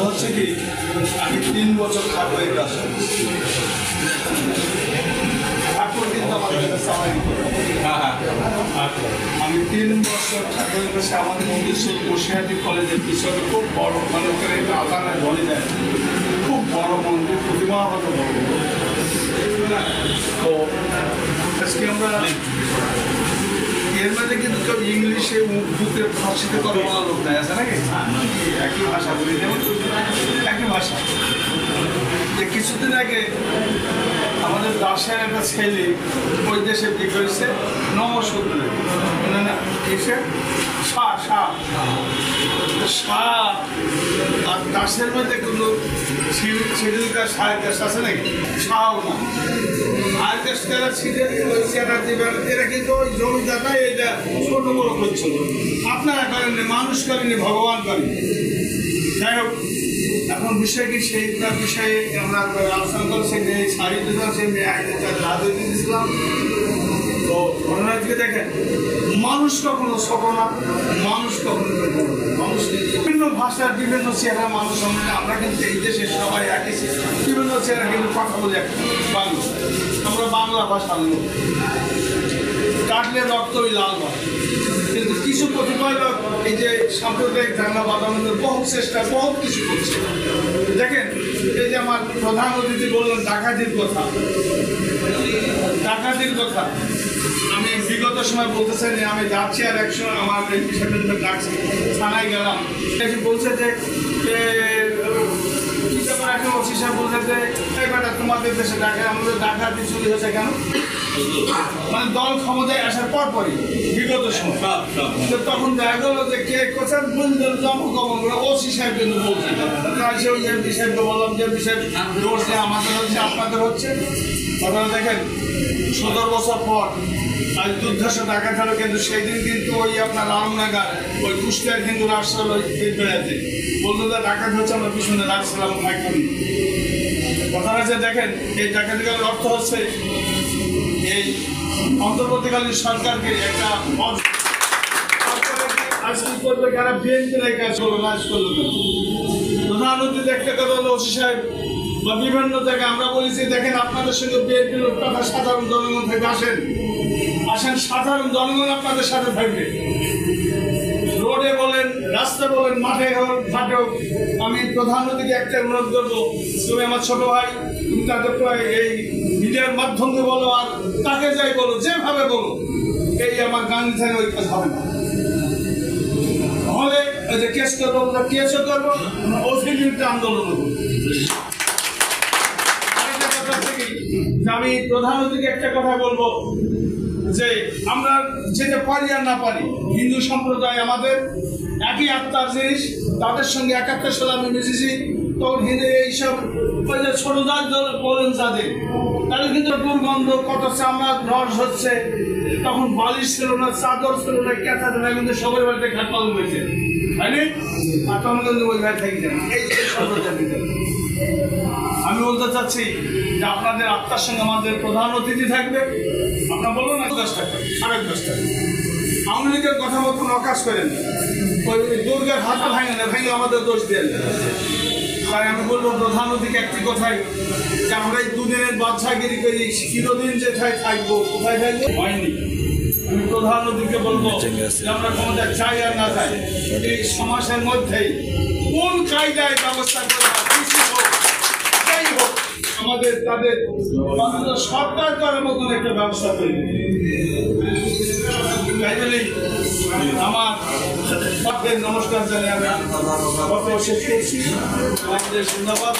হচ্ছে কি আমি 3 বছর ঠাকুরের কাজ ঠাকুর কিন্তু আমাদের আমি 3 বছর ঠাকুরের কাছে আমাদের মন্দির বসিরহাটি কলেজের পিছনে খুব বড় মানে ওখানে আদানের বলে যায় খুব বড় মন্দির প্রতিমাগত বড় তো আজকে আমরা এর মধ্যে কিন্তু কেউ ইংলিশে মুখে ভাষিত করে বলা লোক নাই আছে নাকি একই ভাষা বলি যেমন একই ভাষা যে কিছুদিন আগে আমাদের দাসের একটা ছেলে ওই দেশে বিয়ে হয়েছে নমস্কার না এসে আর দাসের মধ্যে কোনো শিডিউল কাস্ট হায়ার কাস্ট আছে নাকি শাও না হায়ার কাস্ট যারা এরা কিন্তু ওই জমিদারটা এটা ছোট বড় করছিল আপনারা করেননি মানুষ করেননি ভগবান করেনি যাই হোক এখন বিষয় কি সেইটার বিষয়ে আমরা আলোচনা করছি যে শাড়ি দিলাম সেই মেয়ে আইনে রাজনীতি দিয়েছিলাম তো ঘটনাটিকে দেখেন মানুষ কখনো ছোট না মানুষ কখনো মানুষ বিভিন্ন ভাষার বিভিন্ন চেহারা মানুষ আমরা কিন্তু এই দেশের সবাই একই বিভিন্ন চেহারা কিন্তু কথা বলে বাংলা আমরা বাংলা ভাষার লোক কাটলে রক্তই লাল হয় কিন্তু কিছু কতিপয় লোক এই যে সাম্প্রদায়িক দাঙ্গা বাঁধানোর বহু চেষ্টা বহুত কিছু করছে দেখেন এই যে আমার প্রধান অতিথি বললেন ডাকাতির কথা আমি বিগত সময় বলতে চাই আমি যাচ্ছি আর একসময় আমার ডাকছি থানায় গেলাম বলছে যে তোমাদের দেশে ডাকা আমাদের ডাকাতি চুরি হয়েছে কেন মানে দল ক্ষমতায় আসার পরই বিগত সময় তখন দেখা গেল যে কে কোথায় জমকমন ওসি সাহেব কিন্তু বলছে ওই এমপি সাহেবকে বললাম যে এমপি সাহেব ধরছে আমাদের হচ্ছে আপনাদের হচ্ছে আপনারা দেখেন 17 বছর পর আজ দুর্ধর্ষ ডাকাত হলো কিন্তু সেই দিন কিন্তু ওই আপনার রামনগর ওই কুষ্টিয়ার কিন্তু রাষ্ট্র বেড়াতে বলতো যে ডাকাত হচ্ছে আমরা পিছনে রাখছিলাম মাইক্রোনি কথা হচ্ছে দেখেন এই ডাকাতির অর্থ হচ্ছে এই অন্তর্বর্তীকালীন সরকারকে একটা আজ কি করবে যারা বিএনপির কাজ করলো না আজ করলো কেন প্রধানমন্ত্রী একটা কথা হলো ওসি সাহেব বা বিভিন্ন জায়গায় আমরা বলেছি দেখেন আপনাদের সঙ্গে বিএনপির কথা সাধারণ জনগণ থেকে আসেন সাধারণ জনগণ আপনাদের সাথে থাকবে রোডে বলেন রাস্তা বলেন মাঠে ঘাটে আমি প্রধানমন্ত্রীকে একটা অনুরোধ করবো তুমি আমার ছোট ভাই তুমি তাদের এই মিডিয়ার মাধ্যমে বলো আর তাকে যাই বলো যেভাবে বলো এই আমার গান্ধী থেকে ওই কাজ হবে না তাহলে ওই যে কেস করবো আমরা কেসও করবো আমরা অধীর বিরুদ্ধে আন্দোলন করবো আমি প্রধানমন্ত্রীকে একটা কথা বলবো যে আমরা যেতে পারি আর না পারি হিন্দু সম্প্রদায় আমাদের একই আত্মার জিনিস তাদের সঙ্গে 71 সালে আমি মিশেছি তখন হিন্দু এইসব ওই যে ছোট জাত বলেন যাদের তাদের কিন্তু দুর্গন্ধ কত চামড়া রস হচ্ছে তখন বালিশ ছিল না চাদর ছিল না কেঁথা ছিল না কিন্তু সবার বাড়িতে ঘাট পালন হয়েছে তাই আর তখন কিন্তু ওই ভাই থাকি যান এই সম্প্রদায়ের ভিতরে আমি বলতে চাচ্ছি যে আপনাদের আত্মার সঙ্গে আমাদের প্রধান অতিথি থাকবে আপনার বলুন না 10 টাকা 10.5 টাকা আওয়ামী লীগের কথা মতন অকাশ করেন ওই দুর্গের হাতটা ভাঙে না ভেঙে আমাদের দোষ দেন তাই আমি বলবো প্রধান অতিথি একটি কথাই যে আমরা এই দুদিনের বাদশাগিরি করি চিরদিন যেথায় থাকবো কোথায় থাকবো হয়নি আমি প্রধান অতিথিকে বলবো যে আমরা ক্ষমতা চাই আর না চাই এই সমাজের মধ্যেই কোন কায়দায় ব্যবস্থা করা আমাদের তাদের সরকার করার মতন একটা ব্যবস্থা তৈরি তাই বলেই আমার নমস্কার জানিয়ে আমি কথা শেষ করছি আমাদের জিন্দাবাদ